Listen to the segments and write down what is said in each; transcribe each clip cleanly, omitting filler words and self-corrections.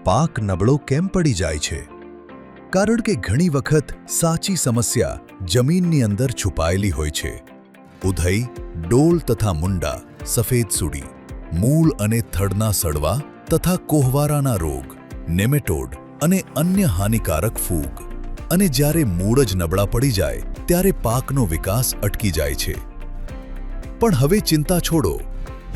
પાક નબળો કેમ પડી જાય છે? કારણ કે ઘણી વખત સાચી સમસ્યા જમીનની અંદર છુપાયેલી હોય છે. ઉધઈ, ડોલ તથા મુંડા, સફેદ સૂડી, મૂળ અને થડના સડવા તથા કોહવારાના રોગ, નેમેટોડ અને અન્ય હાનિકારક ફૂગ. અને જ્યારે મૂળ જ નબળા પડી જાય ત્યારે પાકનો વિકાસ અટકી જાય છે. પણ હવે ચિંતા છોડો.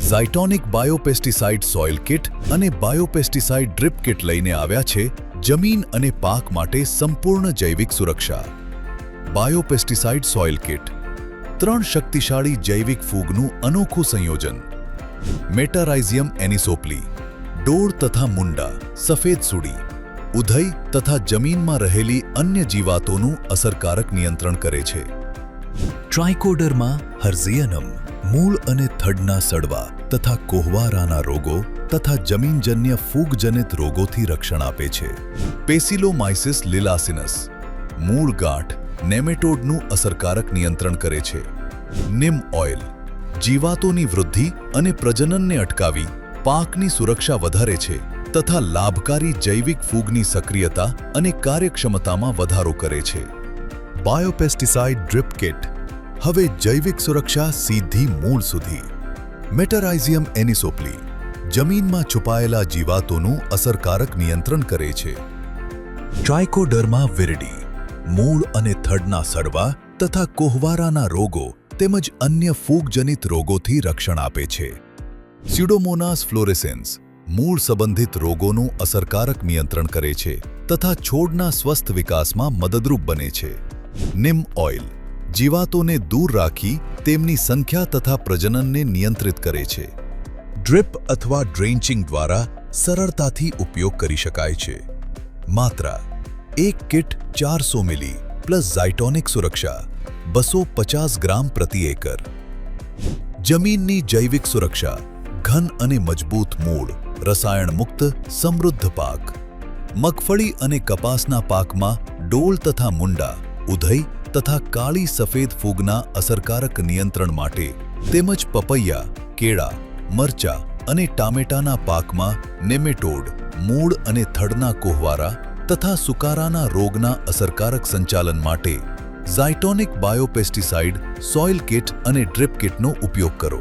ઝાયટોનિક બાયોપેસ્ટિસાઇડ સોઇલ કિટ અને બાયોપેસ્ટિસાઇડ ડ્રીપ કિટ લઈને આવ્યા છે જમીન અને પાક માટે સંપૂર્ણ જૈવિક સુરક્ષા. બાયોપેસ્ટિસાઇડ સોઇલ કિટ 3 શક્તિશાળી જૈવિક ફૂગનું અનોખું સંયોજન. મેટારાઇઝિયમ એનિસોપ્લી, ડોળ તથા મુંડા, સફેદ સૂડી, ઉધઈ તથા જમીનમાં રહેલી અન્ય જીવાતોનું અસરકારક નિયંત્રણ કરે છે. ટ્રાઇકોડર્મા હર્ઝિયનમ મૂળ અને થડના સડવા તથા કોહવારાના રોગો તથા જમીનજન્ય ફૂગજનિત રોગોથી રક્ષણ આપે છે. પેસિલોમાઇસિસ લિલાસિનસ મૂળ ગાંઠ, નેમેટોડનું અસરકારક નિયંત્રણ કરે છે. નીમ ઓઇલ જીવાતોની વૃદ્ધિ અને પ્રજનનને અટકાવી પાકની સુરક્ષા વધારે છે તથા લાભકારી જૈવિક ફૂગની સક્રિયતા અને કાર્યક્ષમતામાં વધારો કરે છે. બાયોપેસ્ટિસાઇડ ડ્રીપ કિટ હવે જૈવિક સુરક્ષા સીધી મૂળ સુધી. મેટારાઇઝિયમ એનિસોપ્લી જમીનમાં છુપાયેલા જીવાતોનું અસરકારક નિયંત્રણ કરે છે. ટ્રાઇકોડર્મા વિરિડી મૂળ અને થડના સડવા તથા કોહવારાના રોગો તેમજ અન્ય ફૂગજનિત રોગોથી રક્ષણ આપે છે. સ્યુડોમોનાસ ફ્લોરેસેન્સ મૂળ સંબંધિત રોગોનું અસરકારક નિયંત્રણ કરે છે તથા છોડના સ્વસ્થ વિકાસમાં મદદરૂપ બને છે. નીમ ઓઇલ જીવાતોને દૂર રાખી તેમની સંખ્યા તથા પ્રજનનને નિયંત્રિત કરે છે. ડ્રીપ અથવા ડ્રેન્ચિંગ દ્વારા સરળતાથી ઉપયોગ કરી શકાય છે. માત્રા: 1 કિટ 400 મિલી પ્લસ ઝાયટોનિક સુરક્ષા 250 ગ્રામ પ્રતિ એકર. જમીનની જૈવિક સુરક્ષા, ઘન અને મજબૂત મૂળ, રસાયણ મુક્ત સમૃદ્ધ પાક. મગફળી અને કપાસના પાકમાં ડોલ તથા મુંડા, ઉધઈ તથા કાળી સફેદ ફૂગના અસરકારક નિયંત્રણ માટે તેમજ પપૈયા, કેળા, મરચા અને ટામેટાના પાકમાં નેમેટોડ, મૂળ અને થડના કોહવારા તથા સુકારાના રોગના અસરકારક સંચાલન માટે ઝાયટોનિક બાયોપેસ્ટિસાઇડ સોઇલ કિટ અને ડ્રીપ કિટનો ઉપયોગ કરો.